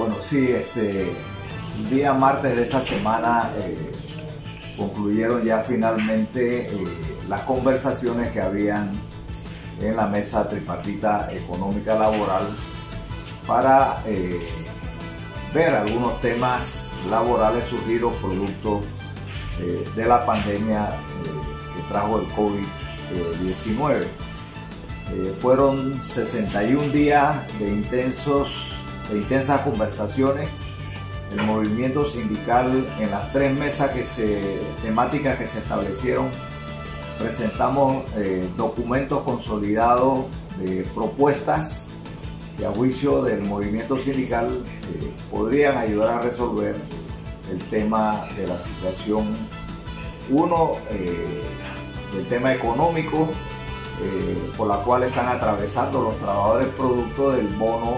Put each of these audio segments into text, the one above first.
Bueno, sí, el día martes de esta semana concluyeron ya finalmente las conversaciones que habían en la mesa tripartita económica laboral para ver algunos temas laborales surgidos producto de la pandemia que trajo el COVID-19. Fueron 61 días de intensas conversaciones. El movimiento sindical, en las tres mesas temáticas que se establecieron, presentamos documentos consolidados de propuestas que a juicio del movimiento sindical podrían ayudar a resolver el tema de la situación, el tema económico por la cual están atravesando los trabajadores producto del bono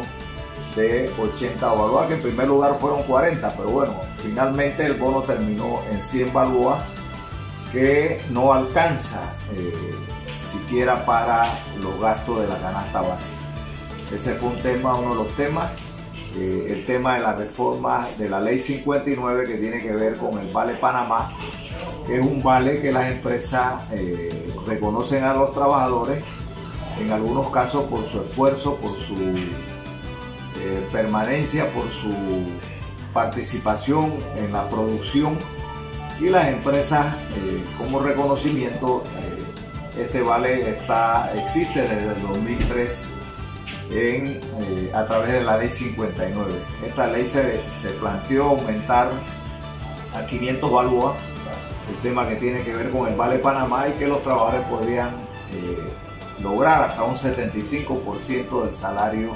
de 80 balboas, que en primer lugar fueron 40, pero bueno, finalmente el bono terminó en 100 balboas, que no alcanza siquiera para los gastos de la canasta básica. Ese fue uno de los temas. El tema de la reforma de la ley 59, que tiene que ver con el Vale Panamá, que es un vale que las empresas reconocen a los trabajadores, en algunos casos por su esfuerzo, por su permanencia, por su participación en la producción, y las empresas como reconocimiento. Este vale existe desde el 2003 a través de la ley 59. Esta ley se planteó aumentar a 500 balboas el tema que tiene que ver con el Vale Panamá, y que los trabajadores podrían lograr hasta un 75% del salario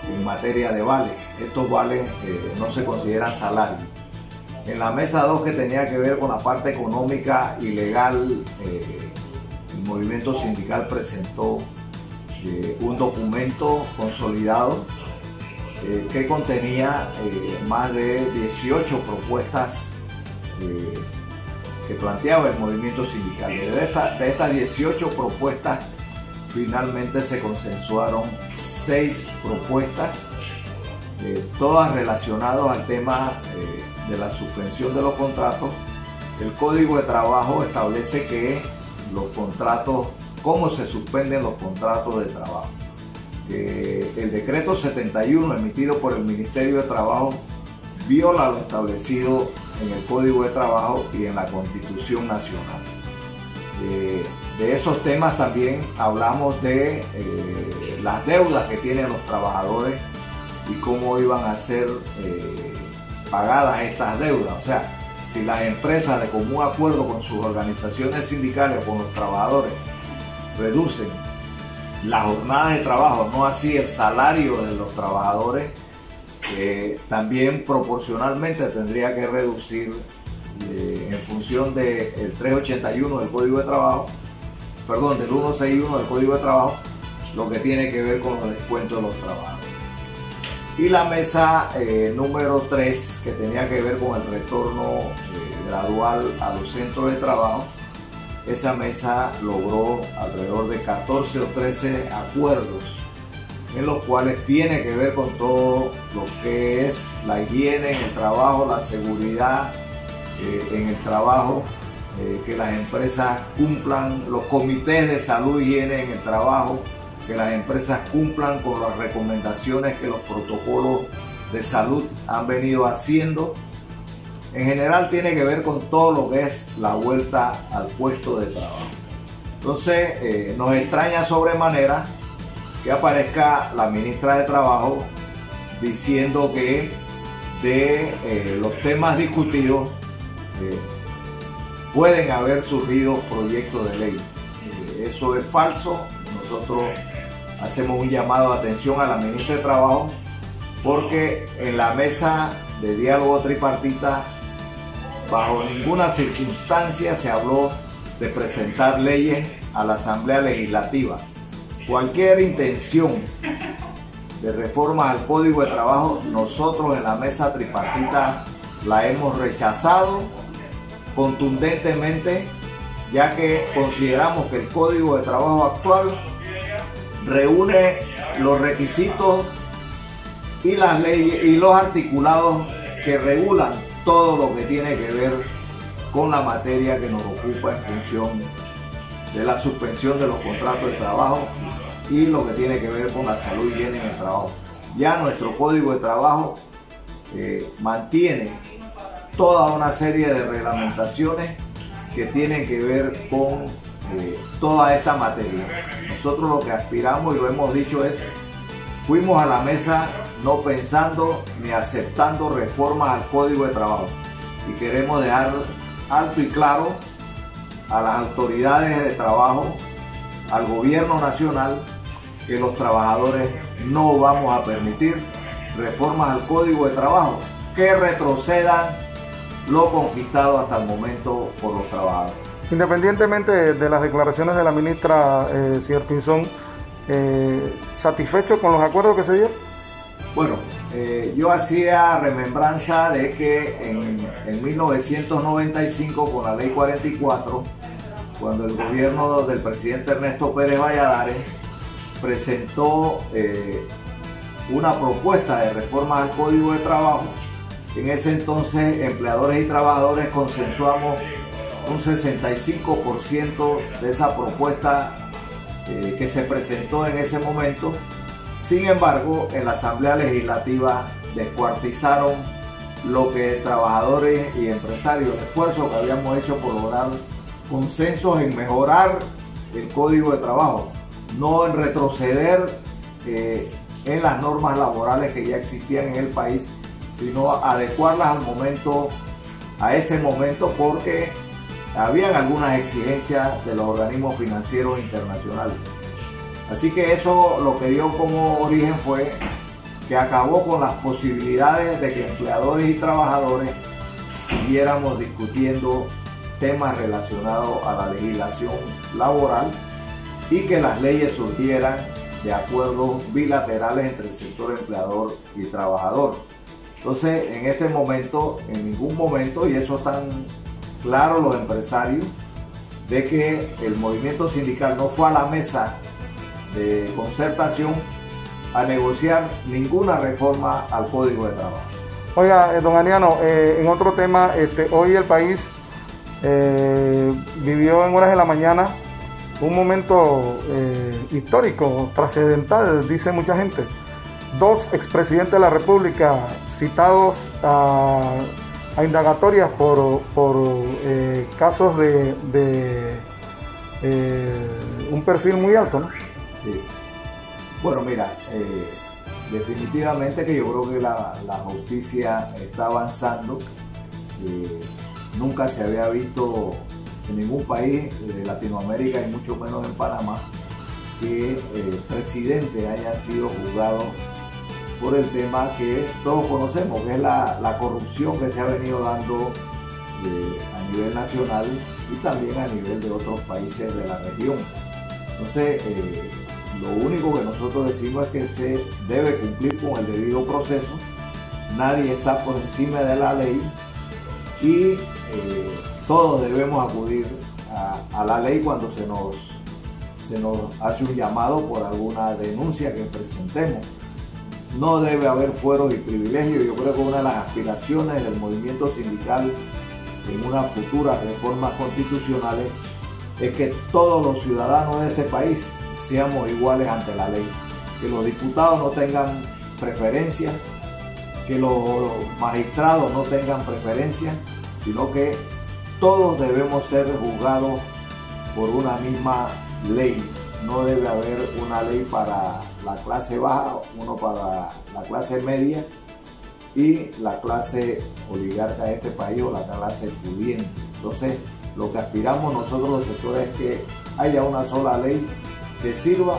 en materia de vales. Estos vales no se consideran salario. En la mesa 2, que tenía que ver con la parte económica y legal, el movimiento sindical presentó un documento consolidado que contenía más de 18 propuestas que planteaba el movimiento sindical. De estas 18 propuestas, finalmente se consensuaron 6 propuestas, todas relacionadas al tema de la suspensión de los contratos. El Código de Trabajo establece que los contratos, cómo se suspenden los contratos de trabajo. El decreto 71 emitido por el Ministerio de Trabajo viola lo establecido en el Código de Trabajo y en la Constitución Nacional. De esos temas también hablamos de las deudas que tienen los trabajadores y cómo iban a ser pagadas estas deudas. O sea, si las empresas, de común acuerdo con sus organizaciones sindicales o con los trabajadores, reducen las jornadas de trabajo, no así el salario de los trabajadores, también proporcionalmente tendría que reducir en función del 381 del Código de Trabajo, perdón, del 161 del Código de Trabajo, lo que tiene que ver con los descuentos de los trabajadores. Y la mesa número 3, que tenía que ver con el retorno gradual a los centros de trabajo, esa mesa logró alrededor de 14 o 13 acuerdos, en los cuales tiene que ver con todo lo que es la higiene en el trabajo, la seguridad en el trabajo, que las empresas cumplan los comités de salud y higiene en el trabajo, que las empresas cumplan con las recomendaciones que los protocolos de salud han venido haciendo. En general tiene que ver con todo lo que es la vuelta al puesto de trabajo. Entonces nos extraña sobremanera que aparezca la ministra de Trabajo diciendo que de los temas discutidos pueden haber surgido proyectos de ley. Eso es falso. Nosotros hacemos un llamado de atención a la ministra de Trabajo, porque en la mesa de diálogo tripartita bajo ninguna circunstancia se habló de presentar leyes a la Asamblea Legislativa. Cualquier intención de reforma al Código de Trabajo, nosotros en la mesa tripartita la hemos rechazado contundentemente, ya que consideramos que el Código de Trabajo actual reúne los requisitos y las leyes y los articulados que regulan todo lo que tiene que ver con la materia que nos ocupa en función de la suspensión de los contratos de trabajo y lo que tiene que ver con la salud y higiene en el trabajo. Ya nuestro Código de Trabajo mantiene toda una serie de reglamentaciones que tienen que ver con toda esta materia. Nosotros lo que aspiramos, y lo hemos dicho, es fuimos a la mesa no pensando ni aceptando reformas al Código de Trabajo, y queremos dejar alto y claro a las autoridades de trabajo, al gobierno nacional, que los trabajadores no vamos a permitir reformas al Código de Trabajo que retrocedan lo conquistado hasta el momento por los trabajadores. Independientemente de las declaraciones de la ministra, señor Pinzón, ¿satisfecho con los acuerdos que se dieron? Bueno, yo hacía remembranza de que en 1995, con la Ley 44, cuando el gobierno del presidente Ernesto Pérez Valladares presentó una propuesta de reforma al Código de Trabajo, en ese entonces empleadores y trabajadores consensuamos un 65% de esa propuesta que se presentó en ese momento. Sin embargo, en la Asamblea Legislativa descuartizaron lo que trabajadores y empresarios, el esfuerzo que habíamos hecho por lograr consensos en mejorar el Código de Trabajo, no en retroceder en las normas laborales que ya existían en el país, sino adecuarlas al momento, a ese momento, porque habían algunas exigencias de los organismos financieros internacionales. Así que eso lo que dio como origen fue que acabó con las posibilidades de que empleadores y trabajadores siguiéramos discutiendo temas relacionados a la legislación laboral y que las leyes surgieran de acuerdos bilaterales entre el sector empleador y trabajador. Entonces, en este momento, en ningún momento, y eso están claros los empresarios, de que el movimiento sindical no fue a la mesa de concertación a negociar ninguna reforma al Código de Trabajo. Oiga, don Aniano, en otro tema, hoy el país vivió en horas de la mañana un momento histórico, trascendental, dice mucha gente. 2 expresidentes de la República citados a indagatorias por casos de un perfil muy alto, ¿no? Sí. Bueno, mira, definitivamente que yo creo que la justicia está avanzando. Nunca se había visto en ningún país de Latinoamérica y mucho menos en Panamá que presidentes hayan sido juzgados por el tema que todos conocemos, que es la corrupción que se ha venido dando a nivel nacional y también a nivel de otros países de la región. Entonces, lo único que nosotros decimos es que se debe cumplir con el debido proceso. Nadie está por encima de la ley y todos debemos acudir a la ley cuando se nos hace un llamado por alguna denuncia que presentemos. No debe haber fueros y privilegios. Yo creo que una de las aspiraciones del movimiento sindical en unas futuras reformas constitucionales es que todos los ciudadanos de este país seamos iguales ante la ley, que los diputados no tengan preferencias, que los magistrados no tengan preferencias, sino que todos debemos ser juzgados por una misma ley. No debe haber una ley para la clase baja, uno para la clase media y la clase oligarca de este país o la clase pudiente. Entonces, lo que aspiramos nosotros los sectores es que haya una sola ley que sirva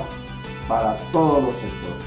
para todos los sectores.